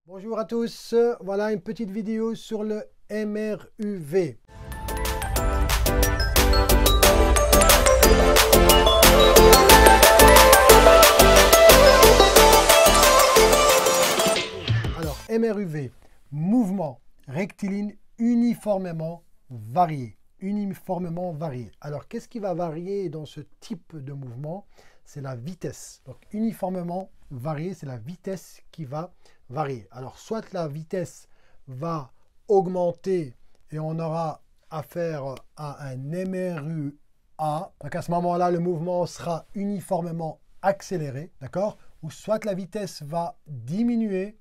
Bonjour à tous, voilà une petite vidéo sur le MRUV. Alors MRUV, mouvement rectiligne uniformément varié. Uniformément varié. Alors qu'est-ce qui va varier dans ce type de mouvement? C'est la vitesse. Donc uniformément varié, c'est la vitesse qui va varier. Alors soit la vitesse va augmenter et on aura affaire à un MRUA. Donc à ce moment-là, le mouvement sera uniformément accéléré, d'accord? Ou soit la vitesse va diminuer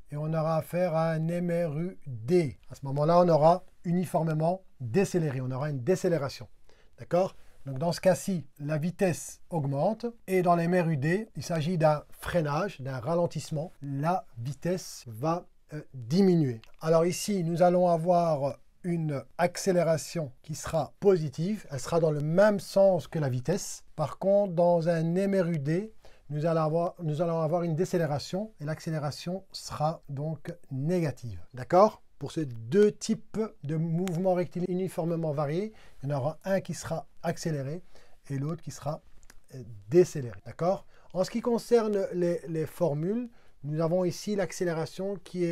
et on aura affaire à un MRUD. À ce moment-là, on aura uniformément décéléré, on aura une décélération, d'accord? Donc dans ce cas-ci, la vitesse augmente et dans les MRUD, il s'agit d'un freinage, d'un ralentissement. La vitesse va diminuer. Alors ici, nous allons avoir une accélération qui sera positive. Elle sera dans le même sens que la vitesse. Par contre, dans un MRUD, nous allons avoir une décélération et l'accélération sera donc négative. D'accord? Pour ces deux types de mouvements rectilignes uniformément variés, il y en aura un qui sera accéléré et l'autre qui sera décéléré. D'accord? En ce qui concerne les formules, nous avons ici l'accélération qui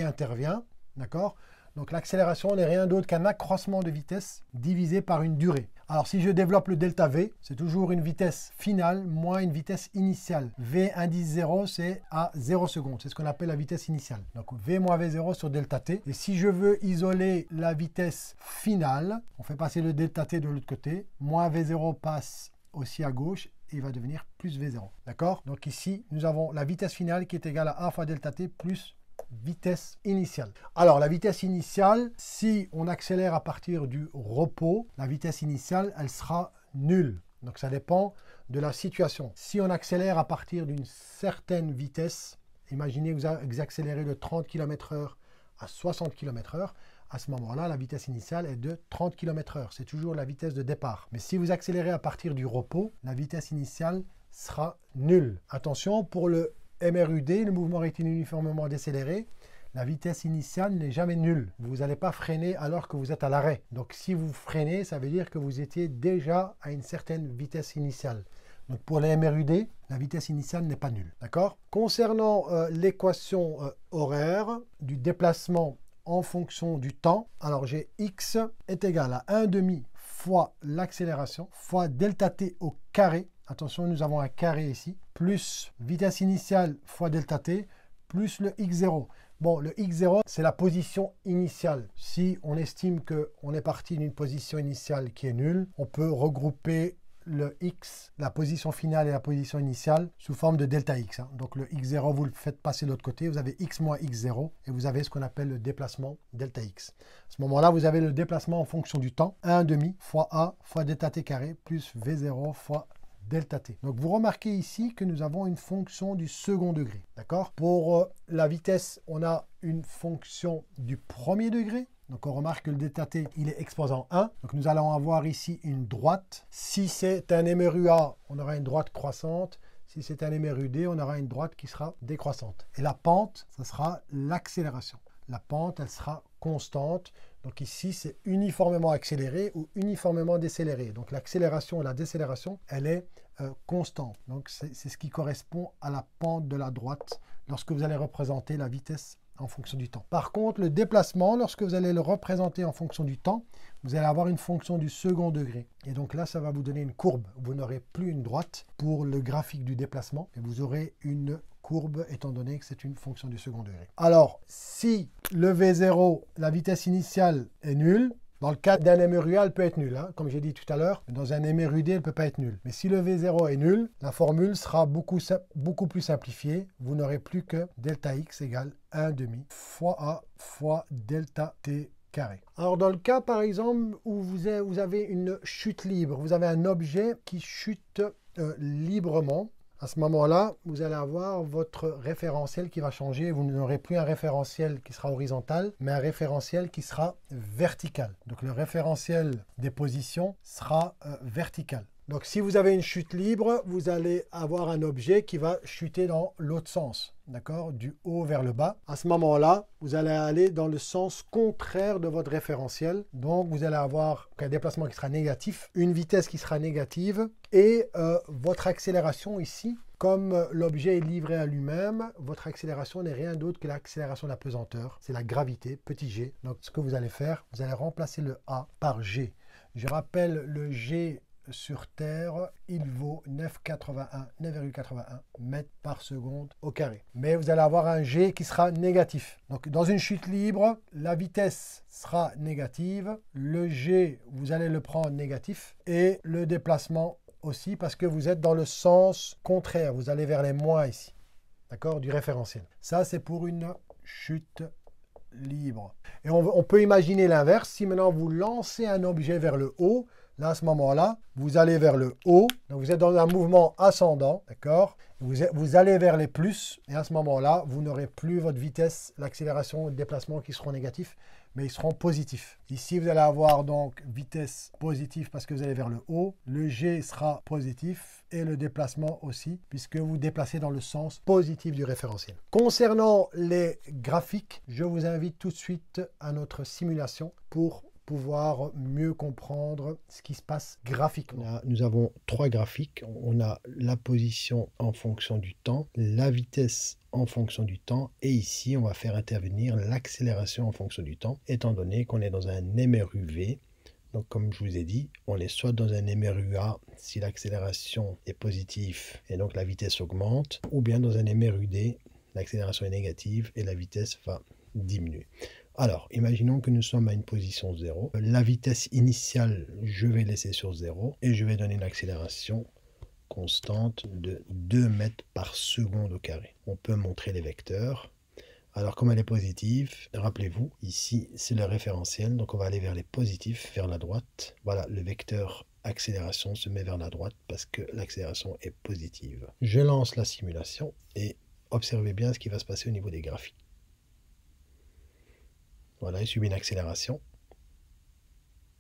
intervient. D'accord? Donc l'accélération n'est rien d'autre qu'un accroissement de vitesse divisé par une durée. Alors si je développe le delta V, c'est toujours une vitesse finale moins une vitesse initiale. V indice 0, c'est à 0 secondes. C'est ce qu'on appelle la vitesse initiale. Donc V moins V0 sur delta T. Et si je veux isoler la vitesse finale, on fait passer le delta T de l'autre côté. Moins V0 passe aussi à gauche et il va devenir plus V0. D'accord? Donc ici, nous avons la vitesse finale qui est égale à 1 fois delta T plus vitesse initiale. Alors la vitesse initiale, si on accélère à partir du repos, la vitesse initiale, elle sera nulle. Donc ça dépend de la situation. Si on accélère à partir d'une certaine vitesse, imaginez que vous accélérez de 30 km/h à 60 km/h, à ce moment-là, la vitesse initiale est de 30 km/h. C'est toujours la vitesse de départ. Mais si vous accélérez à partir du repos, la vitesse initiale sera nulle. Attention, pour le MRUD, le mouvement rectiligne uniformément décéléré, la vitesse initiale n'est jamais nulle. Vous n'allez pas freiner alors que vous êtes à l'arrêt. Donc si vous freinez, ça veut dire que vous étiez déjà à une certaine vitesse initiale. Donc pour les MRUD, la vitesse initiale n'est pas nulle. D'accord? Concernant l'équation horaire du déplacement en fonction du temps, alors j'ai x est égal à 1/2 fois l'accélération fois delta t au carré. Attention, nous avons un carré ici, plus vitesse initiale fois delta t, plus le x0. Bon, le x0, c'est la position initiale. Si on estime qu'on est parti d'une position initiale qui est nulle, on peut regrouper le x, la position finale et la position initiale, sous forme de delta x. Donc le x0, vous le faites passer de l'autre côté, vous avez x moins x0, et vous avez ce qu'on appelle le déplacement delta x. À ce moment-là, vous avez le déplacement en fonction du temps, 1/2 fois a fois delta t carré, plus v0 fois delta t. Donc vous remarquez ici que nous avons une fonction du second degré. D'accord? Pour la vitesse, on a une fonction du premier degré. Donc on remarque que le delta t, il est exposant 1. Donc nous allons avoir ici une droite. Si c'est un MRUA, on aura une droite croissante. Si c'est un MRUD, on aura une droite qui sera décroissante. Et la pente, ça sera l'accélération. La pente, elle sera constante. Donc ici, c'est uniformément accéléré ou uniformément décéléré. Donc l'accélération et la décélération, elle est constante. Donc c'est ce qui correspond à la pente de la droite lorsque vous allez représenter la vitesse en fonction du temps. Par contre, le déplacement, lorsque vous allez le représenter en fonction du temps, vous allez avoir une fonction du second degré. Et donc là, ça va vous donner une courbe. Vous n'aurez plus une droite pour le graphique du déplacement, mais vous aurez une courbe étant donné que c'est une fonction du second degré. Alors, si le V0, la vitesse initiale est nulle, dans le cas d'un MRUA, elle peut être nulle, comme j'ai dit tout à l'heure. Dans un MRUD, elle ne peut pas être nulle. Mais si le V0 est nul, la formule sera beaucoup plus simplifiée. Vous n'aurez plus que delta x égale 1/2 fois a fois delta t carré. Alors dans le cas par exemple où vous avez une chute libre, vous avez un objet qui chute librement, à ce moment-là, vous allez avoir votre référentiel qui va changer. Vous n'aurez plus un référentiel qui sera horizontal, mais un référentiel qui sera vertical. Donc le référentiel des positions sera vertical. Donc si vous avez une chute libre, vous allez avoir un objet qui va chuter dans l'autre sens, d'accord, du haut vers le bas. À ce moment-là, vous allez aller dans le sens contraire de votre référentiel. Donc vous allez avoir un déplacement qui sera négatif, une vitesse qui sera négative et votre accélération ici, comme l'objet est livré à lui-même, votre accélération n'est rien d'autre que l'accélération de la pesanteur. C'est la gravité, petit g. Donc ce que vous allez faire, vous allez remplacer le a par g. Je rappelle le g sur Terre, il vaut 9,81 mètres par seconde au carré. Mais vous allez avoir un G qui sera négatif. Donc dans une chute libre, la vitesse sera négative, le G, vous allez le prendre négatif, et le déplacement aussi, parce que vous êtes dans le sens contraire, vous allez vers les moins ici, d'accord, du référentiel. Ça, c'est pour une chute libre. Et on peut imaginer l'inverse. Si maintenant vous lancez un objet vers le haut, là, à ce moment-là, vous allez vers le haut. Donc, vous êtes dans un mouvement ascendant, d'accord? Vous allez vers les plus. Et à ce moment-là, vous n'aurez plus votre vitesse, l'accélération et le déplacement qui seront négatifs, mais ils seront positifs. Ici, vous allez avoir donc vitesse positive parce que vous allez vers le haut. Le G sera positif et le déplacement aussi, puisque vous déplacez dans le sens positif du référentiel. Concernant les graphiques, je vous invite tout de suite à notre simulation pour pouvoir mieux comprendre ce qui se passe graphiquement. Là, nous avons trois graphiques. On a la position en fonction du temps, la vitesse en fonction du temps, et ici, on va faire intervenir l'accélération en fonction du temps, étant donné qu'on est dans un MRUV. Donc, comme je vous ai dit, on est soit dans un MRUA si l'accélération est positive et donc la vitesse augmente, ou bien dans un MRUD, l'accélération est négative et la vitesse va diminuer. Alors, imaginons que nous sommes à une position 0. La vitesse initiale, je vais laisser sur 0 et je vais donner une accélération constante de 2 mètres par seconde au carré. On peut montrer les vecteurs. Alors, comme elle est positive, rappelez-vous, ici, c'est le référentiel. Donc, on va aller vers les positifs, vers la droite. Voilà, le vecteur accélération se met vers la droite parce que l'accélération est positive. Je lance la simulation et observez bien ce qui va se passer au niveau des graphiques. Voilà, il subit une accélération.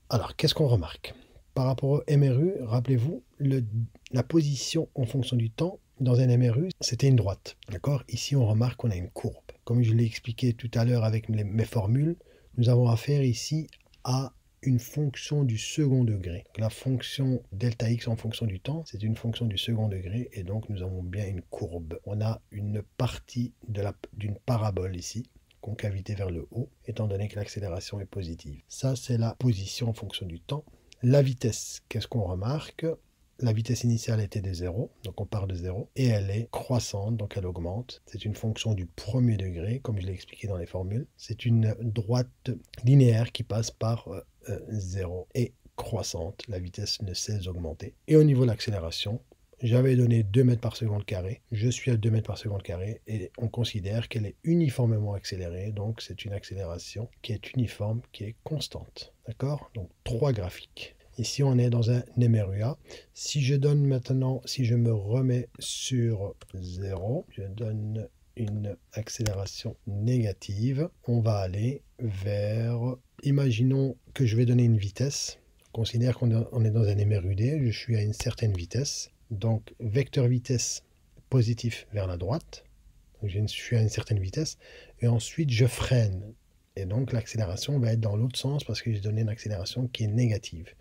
Alors, qu'est-ce qu'on remarque? Par rapport au MRU, rappelez-vous, la position en fonction du temps, dans un MRU, c'était une droite. D'accord? Ici, on remarque qu'on a une courbe. Comme je l'ai expliqué tout à l'heure avec mes formules, nous avons affaire ici à une fonction du second degré. La fonction delta x en fonction du temps, c'est une fonction du second degré, et donc nous avons bien une courbe. On a une partie d'une parabole ici, concavité vers le haut, étant donné que l'accélération est positive. Ça, c'est la position en fonction du temps. La vitesse, qu'est-ce qu'on remarque? La vitesse initiale était de 0, donc on part de 0, et elle est croissante, donc elle augmente. C'est une fonction du premier degré, comme je l'ai expliqué dans les formules. C'est une droite linéaire qui passe par 0 et croissante. La vitesse ne cesse d'augmenter. Et au niveau de l'accélération, j'avais donné 2 mètres par seconde carré, je suis à 2 mètres par seconde carré et on considère qu'elle est uniformément accélérée, donc c'est une accélération qui est uniforme, qui est constante. D'accord? Donc 3 graphiques. Ici on est dans un MRUA. Si je donne maintenant, si je me remets sur 0, je donne une accélération négative, on va aller vers, imaginons que je vais donner une vitesse, considère qu'on est dans un MRUD, je suis à une certaine vitesse. Donc, vecteur vitesse positif vers la droite. Donc, je suis à une certaine vitesse. Et ensuite, je freine. Et donc, l'accélération va être dans l'autre sens parce que j'ai donné une accélération qui est négative.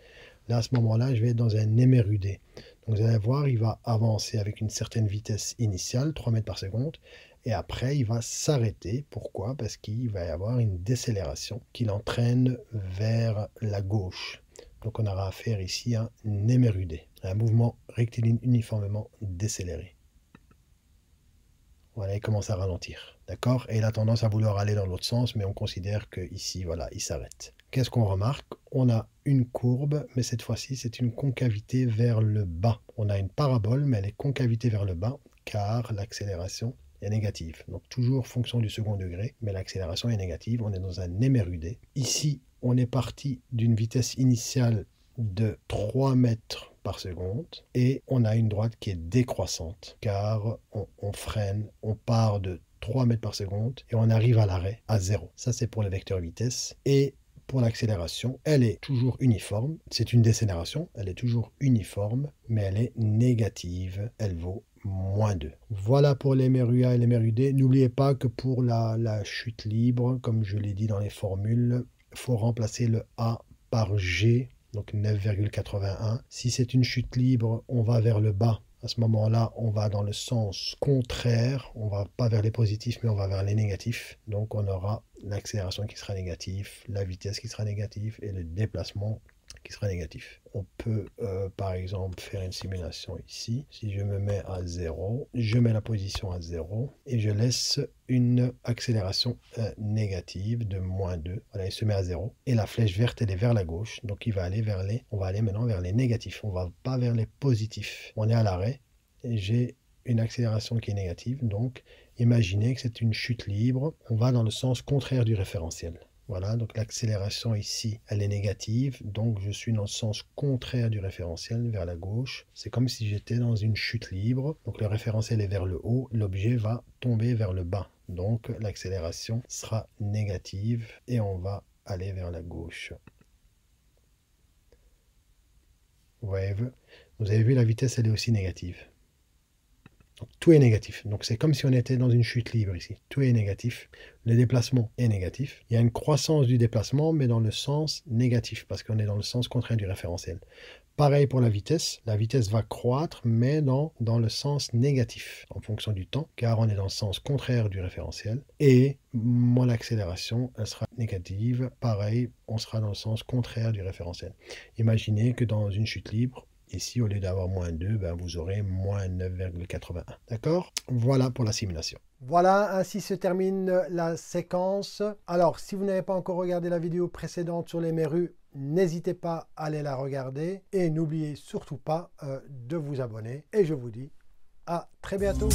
Là, à ce moment-là, je vais être dans un MRUD. Donc, vous allez voir, il va avancer avec une certaine vitesse initiale, 3 mètres par seconde. Et après, il va s'arrêter. Pourquoi? Parce qu'il va y avoir une décélération qui l'entraîne vers la gauche. Donc, on aura affaire ici à un MRUD, un mouvement rectiligne uniformément décéléré. Voilà, il commence à ralentir. D'accord? Et il a tendance à vouloir aller dans l'autre sens, mais on considère qu'ici, voilà, il s'arrête. Qu'est-ce qu'on remarque? On a une courbe, mais cette fois-ci, c'est une concavité vers le bas. On a une parabole, mais elle est concavité vers le bas, car l'accélération est négative. Donc, toujours fonction du second degré, mais l'accélération est négative. On est dans un MRUD. Ici, on est parti d'une vitesse initiale de 3 mètres par seconde et on a une droite qui est décroissante car on freine, on part de 3 mètres par seconde et on arrive à l'arrêt à 0. Ça, c'est pour le vecteur vitesse. Et pour l'accélération, elle est toujours uniforme. C'est une décélération, elle est toujours uniforme, mais elle est négative. Elle vaut -2. Voilà pour les MRUA et les MRUD. N'oubliez pas que pour la chute libre, comme je l'ai dit dans les formules, il faut remplacer le A par G, donc 9,81. Si c'est une chute libre, on va vers le bas. À ce moment-là, on va dans le sens contraire. On ne va pas vers les positifs, mais on va vers les négatifs. Donc, on aura l'accélération qui sera négative, la vitesse qui sera négative et le déplacement qui sera négatif. On peut, par exemple, faire une simulation ici. Si je me mets à 0, je mets la position à 0 et je laisse une accélération négative de -2. Voilà, il se met à 0. Et la flèche verte, elle est vers la gauche. Donc, il va aller vers les... On va aller maintenant vers les négatifs. On ne va pas vers les positifs. On est à l'arrêt et j'ai une accélération qui est négative. Donc, imaginez que c'est une chute libre. On va dans le sens contraire du référentiel. Voilà, donc l'accélération ici, elle est négative, donc je suis dans le sens contraire du référentiel, vers la gauche. C'est comme si j'étais dans une chute libre, donc le référentiel est vers le haut, l'objet va tomber vers le bas. Donc l'accélération sera négative et on va aller vers la gauche. Vous avez vu, la vitesse, elle est aussi négative. Donc, tout est négatif. Donc c'est comme si on était dans une chute libre ici. Tout est négatif. Le déplacement est négatif. Il y a une croissance du déplacement, mais dans le sens négatif, parce qu'on est dans le sens contraire du référentiel. Pareil pour la vitesse. La vitesse va croître, mais dans le sens négatif, en fonction du temps, car on est dans le sens contraire du référentiel. Et mon accélération, elle sera négative. Pareil, on sera dans le sens contraire du référentiel. Imaginez que dans une chute libre, ici, au lieu d'avoir -2, ben, vous aurez -9,81. D'accord? Voilà pour la simulation. Voilà, ainsi se termine la séquence. Alors, si vous n'avez pas encore regardé la vidéo précédente sur les MRU, n'hésitez pas à aller la regarder. Et n'oubliez surtout pas de vous abonner. Et je vous dis à très bientôt.